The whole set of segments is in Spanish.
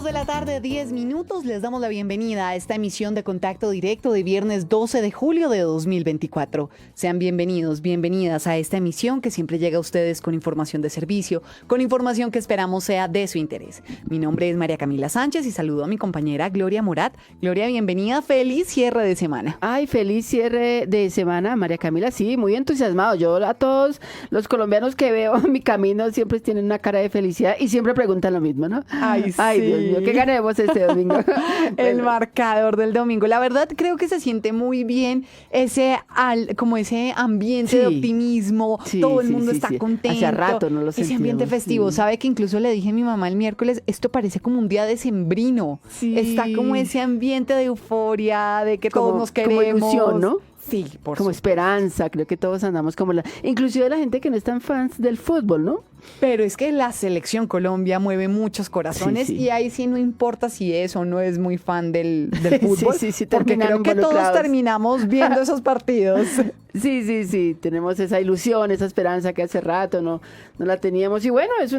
2 de la tarde, 10 minutos. Les damos la bienvenida a esta emisión de Contacto Directo de viernes 12 de julio de 2024. Sean bienvenidos, bienvenidas a esta emisión que siempre llega a ustedes con información de servicio, con información que esperamos sea de su interés. Mi nombre es María Camila Sánchez y saludo a mi compañera Gloria Morat. Gloria, bienvenida. Feliz cierre de semana. Ay, feliz cierre de semana, María Camila. Sí, muy entusiasmado. Yo a todos los colombianos que veo en mi camino siempre tienen una cara de felicidad y siempre preguntan lo mismo, ¿no? Ay, Ay, sí. Dios mío, ¿qué ganemos este domingo? El marcador del domingo. La verdad, creo que se siente muy bien como ese ambiente de optimismo. Sí, todo el mundo está contento. Hace rato no lo sentíamos. Ese ambiente festivo. ¿Sabe que incluso le dije a mi mamá el miércoles, esto parece como un día decembrino? Sí. Está como ese ambiente de euforia, de que todos nos queremos. Como ilusión, ¿no? Sí, por como supuesto. Esperanza, creo que todos andamos como inclusive la gente que no es tan fans del fútbol, ¿no? Pero es que la selección Colombia mueve muchos corazones y ahí sí no importa si es o no es muy fan del fútbol, porque creo que todos terminamos viendo esos partidos. Sí, tenemos esa ilusión, esa esperanza que hace rato no la teníamos. Y bueno, es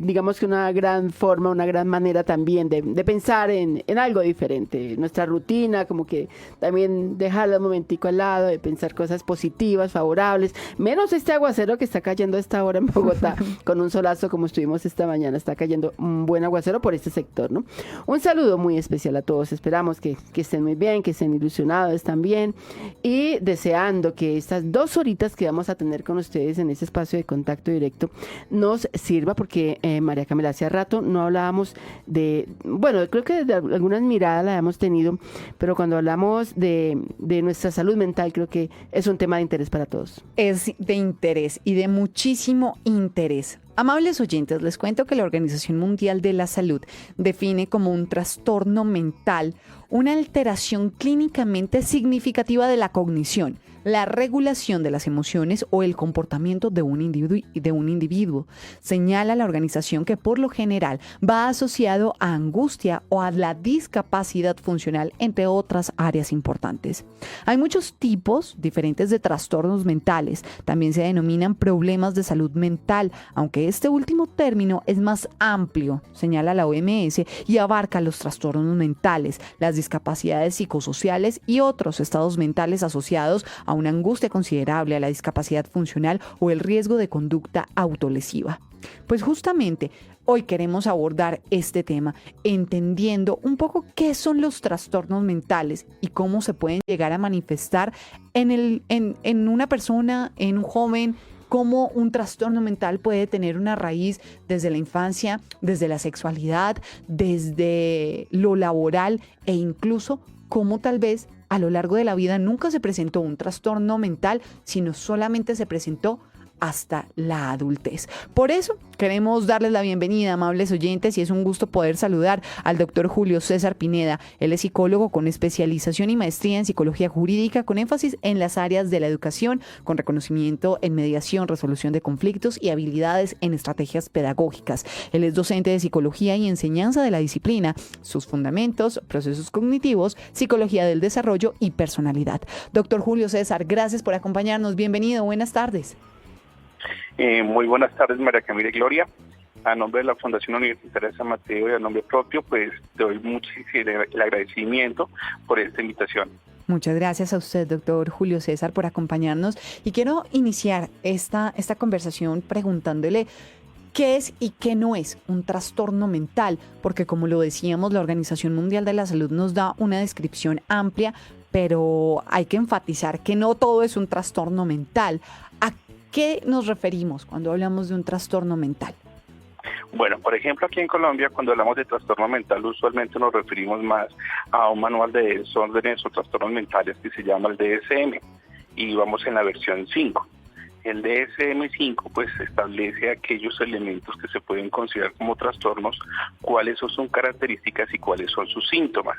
digamos que una gran forma, una gran manera también de pensar en algo diferente. Nuestra rutina, como que también dejarla un momentico al lado, de pensar cosas positivas, favorables, menos este aguacero que está cayendo a esta hora en Bogotá, con un solazo como estuvimos esta mañana. Está cayendo un buen aguacero por este sector, ¿no? Un saludo muy especial a todos. Esperamos que estén muy bien, que estén ilusionados también y deseando que estas 2 horitas que vamos a tener con ustedes en este espacio de contacto directo nos sirva, porque María Camila, hace rato no hablábamos bueno, creo que de algunas miradas la hemos tenido, pero cuando hablamos de nuestra salud mental, creo que es un tema de interés para todos. Es de interés y de muchísimo interés. Amables oyentes, les cuento que la Organización Mundial de la Salud define como un trastorno mental una alteración clínicamente significativa de la cognición, la regulación de las emociones o el comportamiento de un individuo. Señala la organización que por lo general va asociado a angustia o a la discapacidad funcional, entre otras áreas importantes. Hay muchos tipos diferentes de trastornos mentales. También se denominan problemas de salud mental, aunque este último término es más amplio, señala la OMS, y abarca los trastornos mentales, las discapacidades psicosociales y otros estados mentales asociados a una angustia considerable, a la discapacidad funcional o el riesgo de conducta autolesiva. Pues justamente hoy queremos abordar este tema, entendiendo un poco qué son los trastornos mentales y cómo se pueden llegar a manifestar en una persona, en un joven, cómo un trastorno mental puede tener una raíz desde la infancia, desde la sexualidad, desde lo laboral e incluso cómo tal vez a lo largo de la vida nunca se presentó un trastorno mental, sino solamente se presentó hasta la adultez. Por eso queremos darles la bienvenida, amables oyentes, y es un gusto poder saludar al doctor Julio César Pineda. Él es psicólogo con especialización y maestría en psicología jurídica con énfasis en las áreas de la educación, con reconocimiento en mediación, resolución de conflictos y habilidades en estrategias pedagógicas. Él es docente de psicología y enseñanza de la disciplina, sus fundamentos, procesos cognitivos, psicología del desarrollo y personalidad. Doctor Julio César, gracias por acompañarnos. Bienvenido, buenas tardes. Muy buenas tardes, María Camila y Gloria. A nombre de la Fundación Universitaria de San Mateo y a nombre propio, pues te doy muchísimo el agradecimiento por esta invitación. Muchas gracias a usted, doctor Julio César, por acompañarnos. Y quiero iniciar esta conversación preguntándole qué es y qué no es un trastorno mental, porque como lo decíamos, la Organización Mundial de la Salud nos da una descripción amplia, pero hay que enfatizar que no todo es un trastorno mental. ¿A qué nos referimos cuando hablamos de un trastorno mental? Bueno, por ejemplo, aquí en Colombia, cuando hablamos de trastorno mental, usualmente nos referimos más a un manual de desórdenes o trastornos mentales que se llama el DSM, y vamos en la versión 5. El DSM-5 pues establece aquellos elementos que se pueden considerar como trastornos, cuáles son sus características y cuáles son sus síntomas.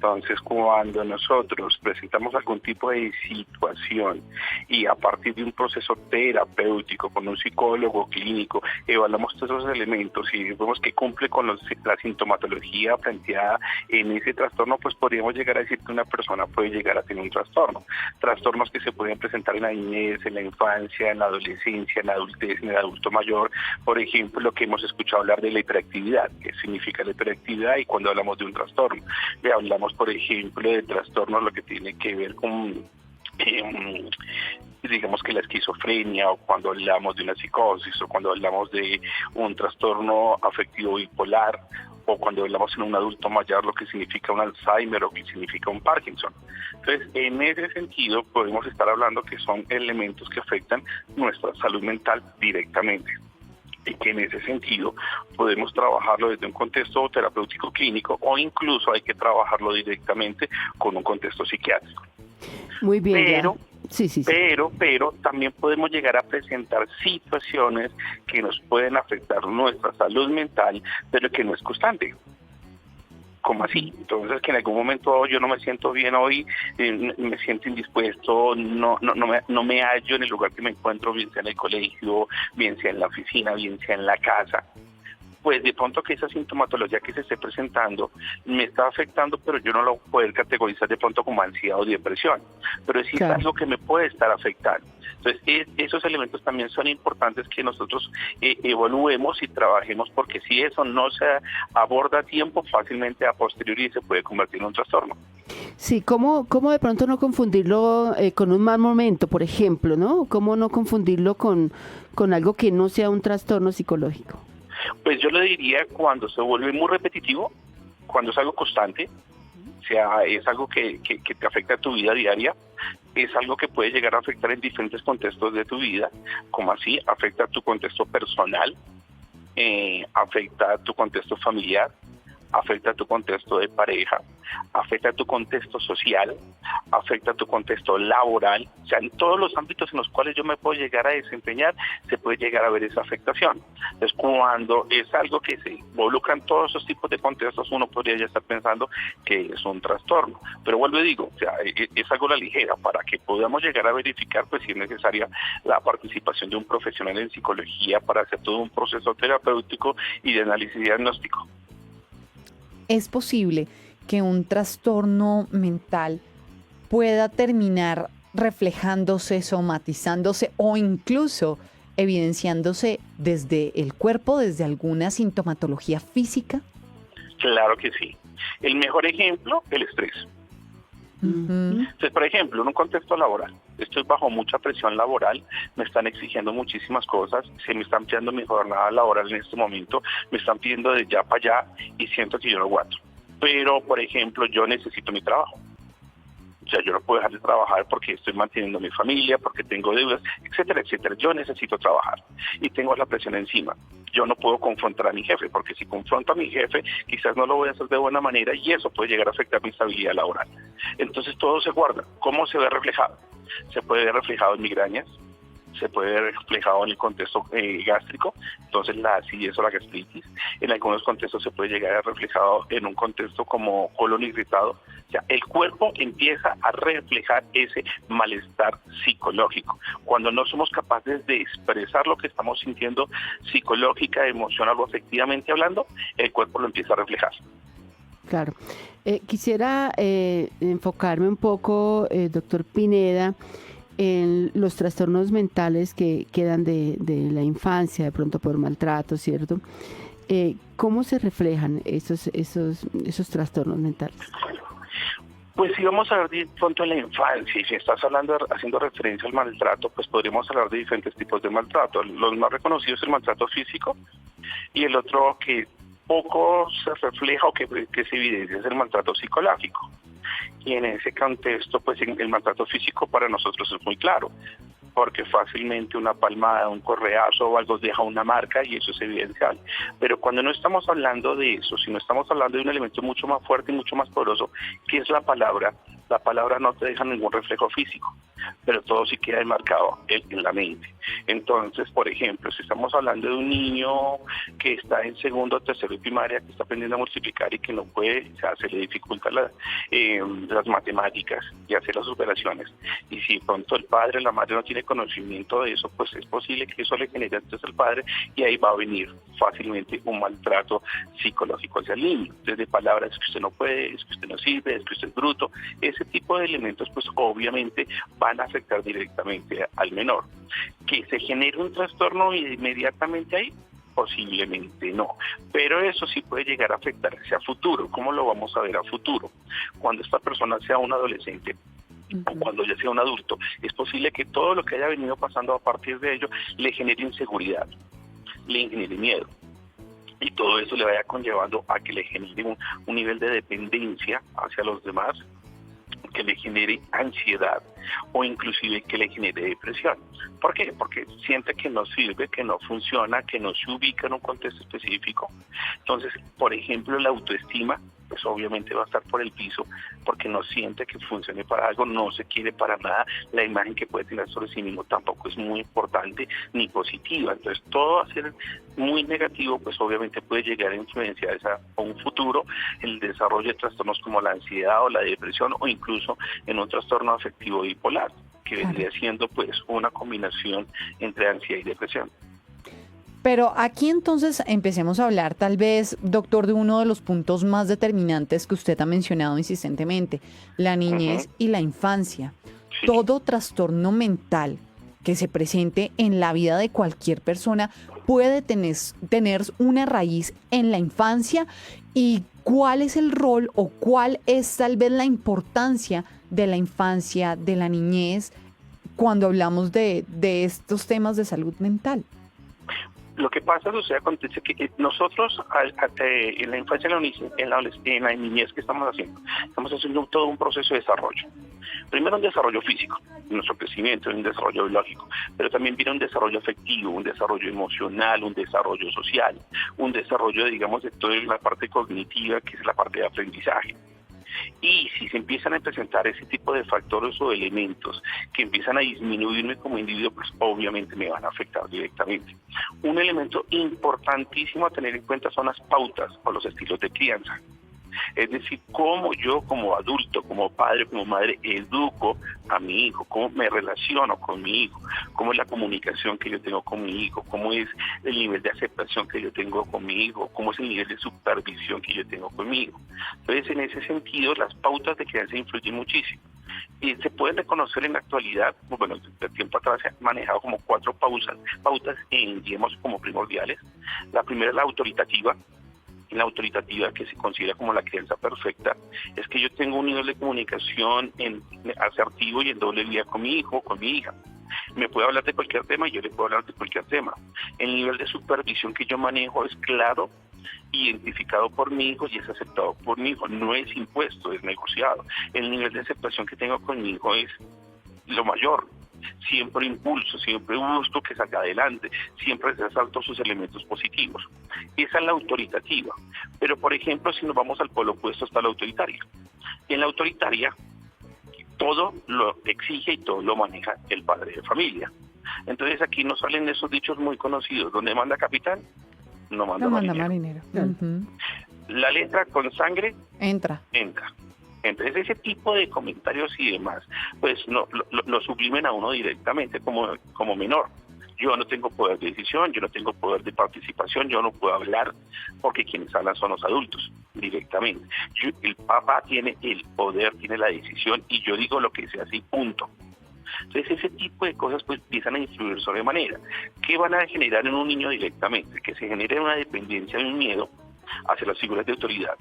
Entonces, cuando nosotros presentamos algún tipo de situación y a partir de un proceso terapéutico con un psicólogo clínico, evaluamos todos esos elementos y vemos que cumple con la sintomatología planteada en ese trastorno, pues podríamos llegar a decir que una persona puede llegar a tener un trastorno. Trastornos que se pueden presentar en la niñez, en la infancia, en la adolescencia, en la adultez, en el adulto mayor. Por ejemplo, lo que hemos escuchado hablar de la hiperactividad. ¿Qué significa la hiperactividad? Y cuando hablamos de un trastorno, hablamos, por ejemplo, de trastornos, lo que tiene que ver con digamos que la esquizofrenia, o cuando hablamos de una psicosis, o cuando hablamos de un trastorno afectivo bipolar, o cuando hablamos en un adulto mayor lo que significa un Alzheimer o que significa un Parkinson. Entonces, en ese sentido podemos estar hablando que son elementos que afectan nuestra salud mental directamente, y que en ese sentido podemos trabajarlo desde un contexto terapéutico clínico, o incluso hay que trabajarlo directamente con un contexto psiquiátrico. Muy bien. Pero, sí. pero también podemos llegar a presentar situaciones que nos pueden afectar nuestra salud mental, pero que no es constante. ¿Cómo así? Entonces, que en algún momento yo no me siento bien hoy, me siento indispuesto, no me hallo en el lugar que me encuentro, bien sea en el colegio, bien sea en la oficina, bien sea en la casa. Pues de pronto que esa sintomatología que se esté presentando me está afectando, pero yo no lo puedo categorizar de pronto como ansiedad o depresión, pero sí Claro. es algo que me puede estar afectando. Entonces, esos elementos también son importantes que nosotros evaluemos y trabajemos, porque si eso no se aborda a tiempo, fácilmente a posteriori se puede convertir en un trastorno. Sí, ¿cómo de pronto no confundirlo con un mal momento, por ejemplo, ¿no? ¿Cómo no confundirlo con algo que no sea un trastorno psicológico? Pues yo le diría cuando se vuelve muy repetitivo, cuando es algo constante, o sea, es algo que te afecta a tu vida diaria, es algo que puede llegar a afectar en diferentes contextos de tu vida, como así afecta a tu contexto personal, afecta a tu contexto familiar, afecta a tu contexto de pareja, afecta a tu contexto social, afecta a tu contexto laboral. O sea, en todos los ámbitos en los cuales yo me puedo llegar a desempeñar, se puede llegar a ver esa afectación. Entonces, cuando es algo que se involucra en todos esos tipos de contextos, uno podría ya estar pensando que es un trastorno. Pero vuelvo y digo, o sea, es algo a la ligera. Para que podamos llegar a verificar, pues sí es necesaria la participación de un profesional en psicología para hacer todo un proceso terapéutico y de análisis y diagnóstico. ¿Es posible que un trastorno mental pueda terminar reflejándose, somatizándose o incluso evidenciándose desde el cuerpo, desde alguna sintomatología física? Claro que sí. El mejor ejemplo, el estrés. Entonces, por ejemplo, en un contexto laboral, estoy bajo mucha presión laboral, me están exigiendo muchísimas cosas, se me están pidiendo mi jornada laboral en este momento, me están pidiendo de ya para allá y siento que yo no aguanto. Pero, por ejemplo, yo necesito mi trabajo. O sea, yo no puedo dejar de trabajar porque estoy manteniendo a mi familia, porque tengo deudas, etcétera, etcétera. Yo necesito trabajar y tengo la presión encima. Yo no puedo confrontar a mi jefe, porque si confronto a mi jefe, quizás no lo voy a hacer de buena manera y eso puede llegar a afectar mi estabilidad laboral. Entonces todo se guarda. ¿Cómo se ve reflejado? Se puede ver reflejado en migrañas, se puede ver reflejado en el contexto gástrico, entonces la acidez o la gastritis. En algunos contextos se puede llegar a reflejado en un contexto como colon irritado. O sea, el cuerpo empieza a reflejar ese malestar psicológico. Cuando no somos capaces de expresar lo que estamos sintiendo psicológica, emocional o afectivamente hablando, el cuerpo lo empieza a reflejar. Claro. Quisiera enfocarme un poco, doctor Pineda, en los trastornos mentales que quedan de la infancia, de pronto por maltrato, ¿cierto? ¿Cómo se reflejan esos trastornos mentales? Pues si vamos a hablar de pronto en la infancia, y si estás haciendo referencia al maltrato, pues podríamos hablar de diferentes tipos de maltrato. Los más reconocidos es el maltrato físico, y el otro que poco se refleja o que se evidencia es el maltrato psicológico. Y en ese contexto, pues el maltrato físico para nosotros es muy claro, porque fácilmente una palmada, un correazo o algo deja una marca y eso es evidencial. Pero cuando no estamos hablando de eso, sino estamos hablando de un elemento mucho más fuerte y mucho más poderoso, que es la palabra no te deja ningún reflejo físico, pero todo sí queda enmarcado en la mente. Entonces, por ejemplo, si estamos hablando de un niño que está en segundo o tercero de primaria, que está aprendiendo a multiplicar y que no puede, o sea, se le dificultan las matemáticas y hacer las operaciones, y si de pronto el padre o la madre no tiene conocimiento de eso, pues es posible que eso le genere entonces al padre, y ahí va a venir fácilmente un maltrato psicológico hacia el niño, desde palabras: es que usted no puede, es que usted no sirve, es que usted es bruto. Ese tipo de elementos pues obviamente van a afectar directamente al menor. Que se genere un trastorno inmediatamente ahí, posiblemente no, pero eso sí puede llegar a afectarse a futuro. ¿Cómo lo vamos a ver a futuro? Cuando esta persona sea un adolescente o cuando ya sea un adulto, es posible que todo lo que haya venido pasando a partir de ello le genere inseguridad, le genere miedo, y todo eso le vaya conllevando a que le genere un nivel de dependencia hacia los demás, que le genere ansiedad o inclusive que le genere depresión. ¿Por qué? Porque siente que no sirve, que no funciona, que no se ubica en un contexto específico. Entonces, por ejemplo, la autoestima, pues obviamente va a estar por el piso porque no siente que funcione para algo, no se quiere para nada, la imagen que puede tener sobre sí mismo tampoco es muy importante ni positiva. Entonces, todo va a ser muy negativo, pues obviamente puede llegar a influenciar a un futuro el desarrollo de trastornos como la ansiedad o la depresión, o incluso en un trastorno afectivo bipolar, que vendría siendo pues una combinación entre ansiedad y depresión. Pero aquí entonces empecemos a hablar, tal vez, doctor, de uno de los puntos más determinantes que usted ha mencionado insistentemente, la niñez y la infancia. Sí. Todo trastorno mental que se presente en la vida de cualquier persona puede tener una raíz en la infancia. ¿Y cuál es el rol o cuál es tal vez la importancia de la infancia, de la niñez, cuando hablamos de estos temas de salud mental? Lo que pasa, acontece que nosotros en la infancia, en la niñez, ¿qué estamos haciendo? Estamos haciendo todo un proceso de desarrollo. Primero un desarrollo físico, nuestro crecimiento, un desarrollo biológico, pero también viene un desarrollo afectivo, un desarrollo emocional, un desarrollo social, un desarrollo, digamos, de toda la parte cognitiva, que es la parte de aprendizaje. Y si se empiezan a presentar ese tipo de factores o elementos que empiezan a disminuirme como individuo, pues obviamente me van a afectar directamente. Un elemento importantísimo a tener en cuenta son las pautas o los estilos de crianza. Es decir, cómo yo como adulto, como padre, como madre, educo a mi hijo, cómo me relaciono con mi hijo, cómo es la comunicación que yo tengo con mi hijo, cómo es el nivel de aceptación que yo tengo con mi hijo, cómo es el nivel de supervisión que yo tengo con mi hijo. Entonces, en ese sentido, las pautas de crianza influyen muchísimo. Y se pueden reconocer en la actualidad, bueno, de tiempo atrás se han manejado como 4 pautas digamos, como primordiales. La primera es la autoritativa. La autoritativa, que se considera como la crianza perfecta, es que yo tengo un nivel de comunicación asertivo y en doble vía con mi hijo o con mi hija. Me puede hablar de cualquier tema y yo le puedo hablar de cualquier tema. El nivel de supervisión que yo manejo es claro, identificado por mi hijo y es aceptado por mi hijo. No es impuesto, es negociado. El nivel de aceptación que tengo con mi hijo es lo mayor. Siempre impulso, siempre busco que salga adelante, siempre resalto sus elementos positivos. Esa es la autoritativa. Pero, por ejemplo, si nos vamos al polo opuesto, está la autoritaria. Y en la autoritaria, todo lo exige y todo lo maneja el padre de familia. Entonces aquí nos salen esos dichos muy conocidos: donde manda capitán, no manda marinero. La letra con sangre entra. Entonces ese tipo de comentarios y demás, pues no lo sublimen a uno directamente como menor. Yo no tengo poder de decisión, yo no tengo poder de participación, yo no puedo hablar, porque quienes hablan son los adultos directamente. El papá tiene el poder, tiene la decisión, y yo digo lo que sea así, punto. Entonces ese tipo de cosas pues empiezan a influir sobremanera. ¿Qué van a generar en un niño directamente? Que se genere una dependencia y un miedo hacia las figuras de autoridad.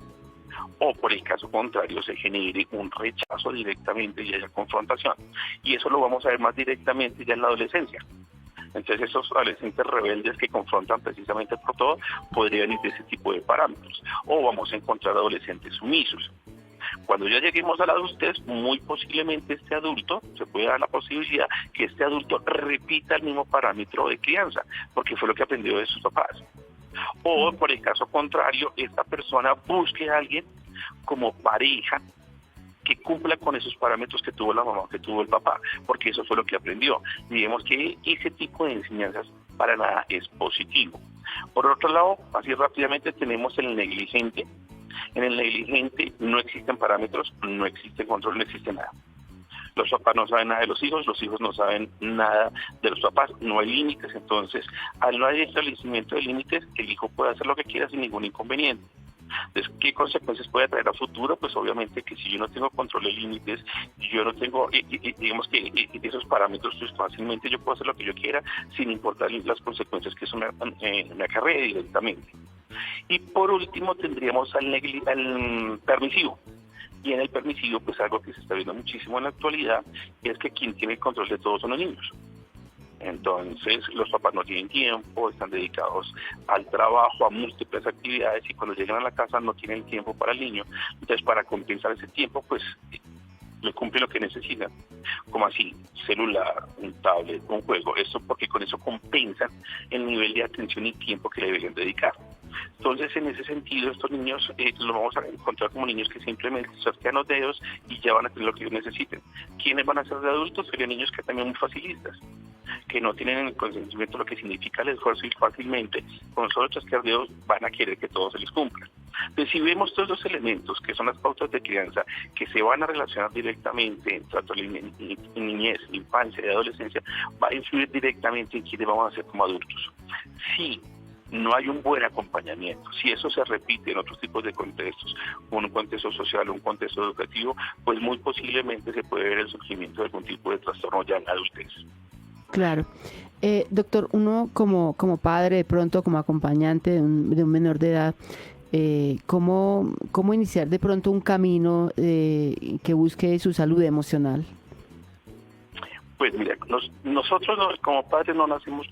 O por el caso contrario se genere un rechazo directamente y haya confrontación. Y eso lo vamos a ver más directamente ya en la adolescencia. Entonces esos adolescentes rebeldes que confrontan precisamente por todo podrían ir de ese tipo de parámetros. O vamos a encontrar adolescentes sumisos. Cuando ya lleguemos a la adultez, muy posiblemente este adulto, se puede dar la posibilidad que este adulto repita el mismo parámetro de crianza, porque fue lo que aprendió de sus papás. O por el caso contrario, esta persona busque a alguien como pareja que cumpla con esos parámetros que tuvo la mamá, que tuvo el papá, porque eso fue lo que aprendió. Digamos que ese tipo de enseñanzas para nada es positivo. Por otro lado, así rápidamente tenemos el negligente. En el negligente no existen parámetros, no existe control, no existe nada. Los papás no saben nada de los hijos no saben nada de los papás, no hay límites. Entonces, al no haber establecimiento de límites, el hijo puede hacer lo que quiera sin ningún inconveniente. Entonces, ¿qué consecuencias puede traer a futuro? Pues obviamente que si yo no tengo control de límites, yo no tengo, digamos que esos parámetros, pues fácilmente yo puedo hacer lo que yo quiera sin importar las consecuencias que eso me acarrea directamente. Y por último tendríamos al permisivo. Y en el permisivo, pues algo que se está viendo muchísimo en la actualidad es que quien tiene el control de todo son los niños. Entonces, los papás no tienen tiempo, están dedicados al trabajo, a múltiples actividades, y cuando llegan a la casa no tienen tiempo para el niño. Entonces, para compensar ese tiempo, pues le cumple lo que necesitan, como así, celular, un tablet, un juego, eso porque con eso compensan el nivel de atención y tiempo que le deberían dedicar. Entonces, en ese sentido, estos niños los vamos a encontrar como niños que simplemente sortean los dedos y ya van a tener lo que ellos necesiten. ¿Quiénes van a ser de adultos? Serían niños que también muy facilistas, que no tienen el consentimiento de lo que significa el esfuerzo y fácilmente, con solo chasquear dedos, van a querer que todo se les cumpla. Entonces, si vemos todos los elementos que son las pautas de crianza que se van a relacionar directamente tanto en niñez, infancia y adolescencia, va a influir directamente en quiénes vamos a ser como adultos. Si no hay un buen acompañamiento, si eso se repite en otros tipos de contextos, un contexto social o un contexto educativo, pues muy posiblemente se puede ver el surgimiento de algún tipo de trastorno ya en la adultez. Claro. Doctor, uno como padre, de pronto como acompañante de un menor de edad, ¿cómo iniciar de pronto un camino que busque su salud emocional? Pues mira, nosotros como padres no nacemos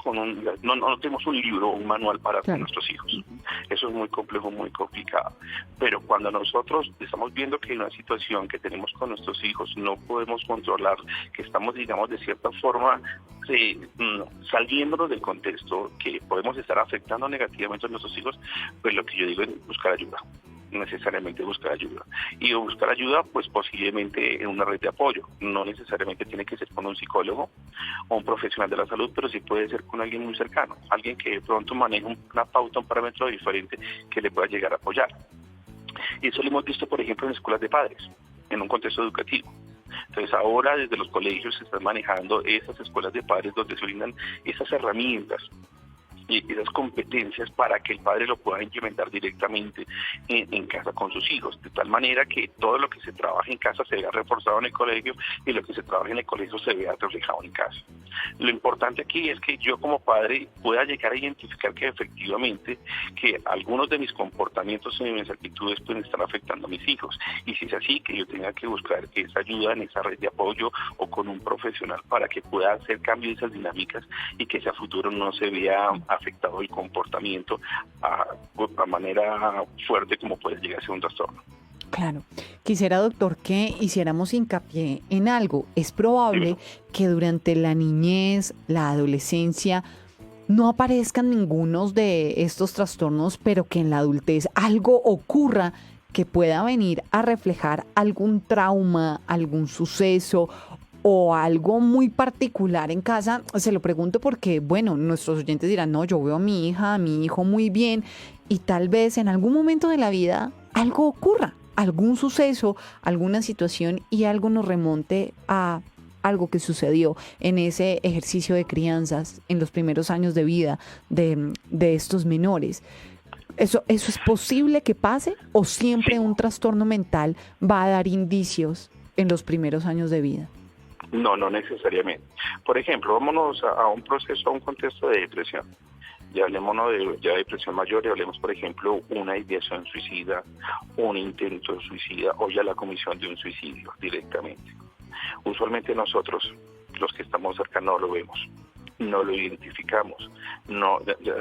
no tenemos un libro o un manual para nuestros hijos. Eso es muy complejo, muy complicado. Pero cuando nosotros estamos viendo que hay una situación que tenemos con nuestros hijos no podemos controlar, que estamos, digamos, de cierta forma saliéndonos del contexto, que podemos estar afectando negativamente a nuestros hijos, pues lo que yo digo es buscar ayuda. Necesariamente buscar ayuda. Y buscar ayuda, pues posiblemente en una red de apoyo. No necesariamente tiene que ser con un psicólogo o un profesional de la salud, pero sí puede ser con alguien muy cercano, alguien que de pronto maneja una pauta, un parámetro diferente que le pueda llegar a apoyar. Y eso lo hemos visto, por ejemplo, en escuelas de padres, en un contexto educativo. Entonces ahora desde los colegios se están manejando esas escuelas de padres donde se brindan esas herramientas y esas competencias para que el padre lo pueda implementar directamente en casa con sus hijos, de tal manera que todo lo que se trabaja en casa se vea reforzado en el colegio y lo que se trabaja en el colegio se vea reflejado en casa. Lo importante aquí es que yo como padre pueda llegar a identificar que efectivamente que algunos de mis comportamientos y mis actitudes pueden estar afectando a mis hijos, y si es así, que yo tenga que buscar esa ayuda en esa red de apoyo o con un profesional para que pueda hacer cambio de esas dinámicas y que a futuro no se vea afectado el comportamiento a manera fuerte como puede llegar a ser un trastorno. Claro. Quisiera, doctor, que hiciéramos hincapié en algo. Es probable que durante la niñez, la adolescencia, no aparezcan ningunos de estos trastornos, pero que en la adultez algo ocurra que pueda venir a reflejar algún trauma, algún suceso o algo muy particular en casa. Se lo pregunto porque, bueno, nuestros oyentes dirán, no, yo veo a mi hija, a mi hijo muy bien, y tal vez en algún momento de la vida algo ocurra, algún suceso, alguna situación, y algo nos remonte a algo que sucedió en ese ejercicio de crianzas en los primeros años de vida de estos menores. ¿Eso es posible que pase, o siempre un trastorno mental va a dar indicios en los primeros años de vida? No necesariamente. Por ejemplo, vámonos a un proceso, a un contexto de depresión. Ya hablémonos de depresión mayor y hablemos, por ejemplo, una ideación suicida, un intento suicida o ya la comisión de un suicidio directamente. Usualmente nosotros, los que estamos cerca, no lo vemos, no lo identificamos,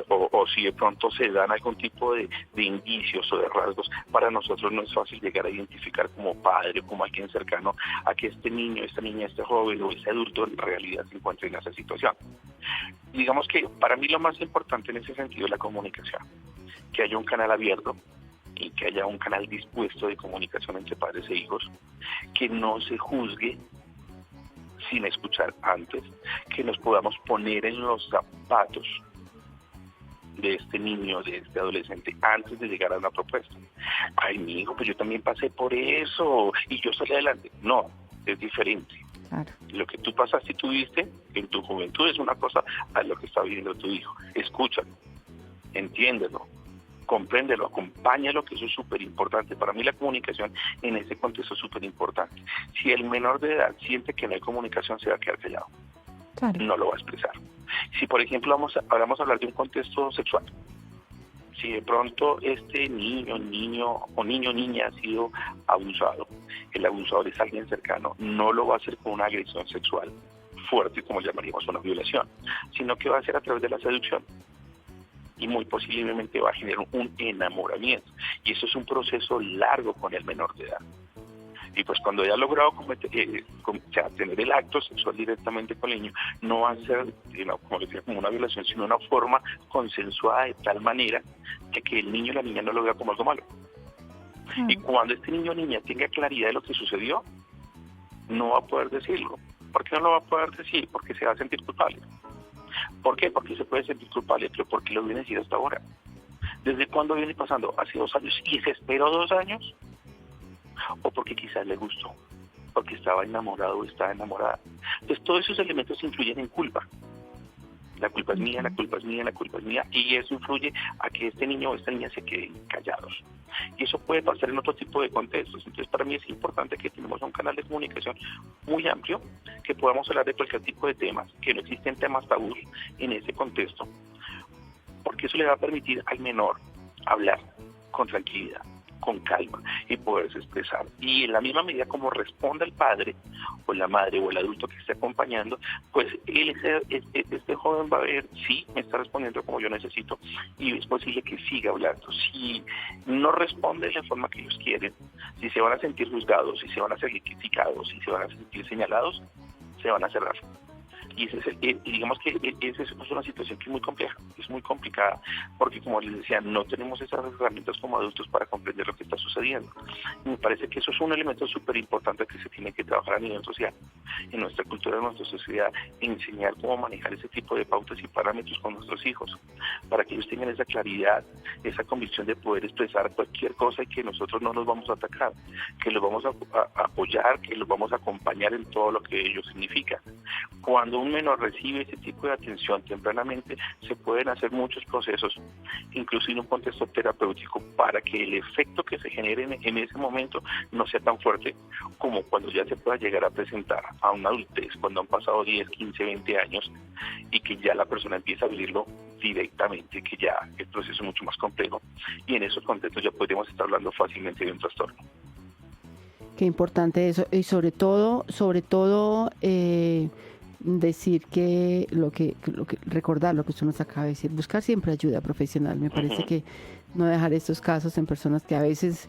o si de pronto se dan algún tipo de indicios o de rasgos, para nosotros no es fácil llegar a identificar como padre o como alguien cercano a que este niño, esta niña, este joven o este adulto en realidad se encuentre en esa situación. Digamos que para mí lo más importante en ese sentido es la comunicación, que haya un canal abierto y que haya un canal dispuesto de comunicación entre padres e hijos, que no se juzgue sin escuchar antes, que nos podamos poner en los zapatos de este niño, de este adolescente, antes de llegar a una propuesta. Ay, mi hijo, pues yo también pasé por eso y yo salí adelante. No, es diferente. Claro. Lo que tú pasaste y tuviste en tu juventud es una cosa a lo que está viviendo tu hijo. Escúchalo, entiéndelo, compréndelo, acompáñalo, que eso es súper importante. Para mí la comunicación en ese contexto es súper importante. Si el menor de edad siente que no hay comunicación, se va a quedar callado. Claro. No lo va a expresar. Si, por ejemplo, vamos a hablar de un contexto sexual, si de pronto este niño o niña ha sido abusado, el abusador es alguien cercano, no lo va a hacer con una agresión sexual fuerte, como llamaríamos una violación, sino que va a ser a través de la seducción. Y muy posiblemente va a generar un enamoramiento. Y eso es un proceso largo con el menor de edad. Y pues cuando ya ha logrado tener el acto sexual directamente con el niño, no va a ser, como decía, como una violación, sino una forma consensuada de tal manera que el niño o la niña no lo vea como algo malo. Y cuando este niño o niña tenga claridad de lo que sucedió, no va a poder decirlo. ¿Por qué no lo va a poder decir? Porque se va a sentir culpable. ¿Por qué? Porque se puede sentir culpable, pero ¿por qué lo viene diciendo hasta ahora? ¿Desde cuándo viene pasando? ¿Hace 2 años y se esperó 2 años? ¿O porque quizás le gustó? ¿Porque estaba enamorado o estaba enamorada? Entonces todos esos elementos influyen en culpa. La culpa es mía, la culpa es mía, la culpa es mía, y eso influye a que este niño o esta niña se queden callados. Y eso puede pasar en otro tipo de contextos. Entonces para mí es importante que tenemos un canal de comunicación muy amplio, que podamos hablar de cualquier tipo de temas, que no existen temas tabús en ese contexto, porque eso le va a permitir al menor hablar con tranquilidad, con calma y poderse expresar. Y en la misma medida como responda el padre o la madre o el adulto que esté acompañando, pues este joven va a ver, sí, me está respondiendo como yo necesito, y es posible que siga hablando. Si no responde de la forma que ellos quieren, si se van a sentir juzgados, si se van a sentir criticados, si se van a sentir señalados, se van a cerrar. Y digamos que esa es una situación que es muy compleja, es muy complicada, porque como les decía, no tenemos esas herramientas como adultos para comprender lo que está sucediendo. Y me parece que eso es un elemento súper importante que se tiene que trabajar a nivel social, en nuestra cultura, en nuestra sociedad, enseñar cómo manejar ese tipo de pautas y parámetros con nuestros hijos, para que ellos tengan esa claridad, esa convicción de poder expresar cualquier cosa y que nosotros no los vamos a atacar, que los vamos a apoyar, que los vamos a acompañar en todo lo que ello significa. Cuando un menor recibe ese tipo de atención tempranamente, se pueden hacer muchos procesos, incluso en un contexto terapéutico, para que el efecto que se genere en ese momento no sea tan fuerte como cuando ya se pueda llegar a presentar a una adultez, cuando han pasado 10, 15, 20 años y que ya la persona empieza a vivirlo directamente, que ya el proceso es mucho más complejo, y en esos contextos ya podríamos estar hablando fácilmente de un trastorno. Qué importante eso, y sobre todo, decir que recordar lo que usted nos acaba de decir, buscar siempre ayuda profesional. Me parece que no dejar estos casos en personas que a veces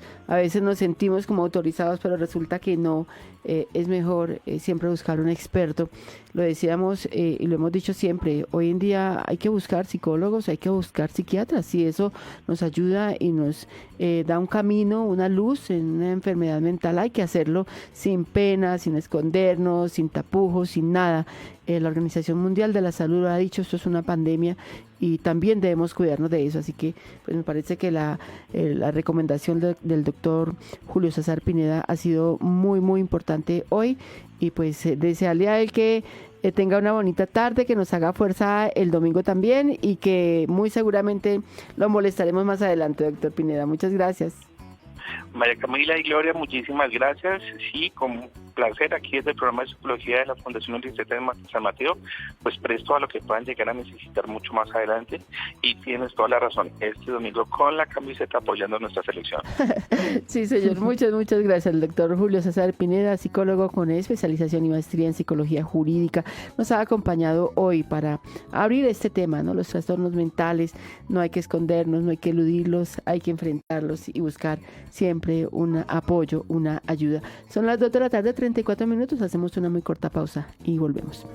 nos sentimos como autorizados, pero resulta que no. Es mejor siempre buscar un experto. Lo decíamos y lo hemos dicho siempre, hoy en día hay que buscar psicólogos, hay que buscar psiquiatras, y eso nos ayuda y nos da un camino, una luz en una enfermedad mental. Hay que hacerlo sin pena, sin escondernos, sin tapujos, sin nada. La Organización Mundial de la Salud lo ha dicho, esto es una pandemia y también debemos cuidarnos de eso. Así que pues me parece que la recomendación del doctor Julio César Pineda ha sido muy, muy importante hoy, y pues desearle a él que tenga una bonita tarde, que nos haga fuerza el domingo también, y que muy seguramente lo molestaremos más adelante, doctor Pineda. Muchas gracias. María Camila y Gloria, muchísimas gracias. Sí, con placer, aquí desde el programa de psicología de la Fundación Universitaria de San Mateo, pues presto a lo que puedan llegar a necesitar mucho más adelante, y tienes toda la razón, este domingo con la camiseta apoyando a nuestra selección. Sí, señor, muchas gracias. El doctor Julio César Pineda, psicólogo con especialización y maestría en psicología jurídica, nos ha acompañado hoy para abrir este tema, ¿no? Los trastornos mentales, no hay que escondernos, no hay que eludirlos, hay que enfrentarlos y buscar siempre un apoyo, una ayuda. Son las 2 de la tarde, 34 minutos, hacemos una muy corta pausa y volvemos.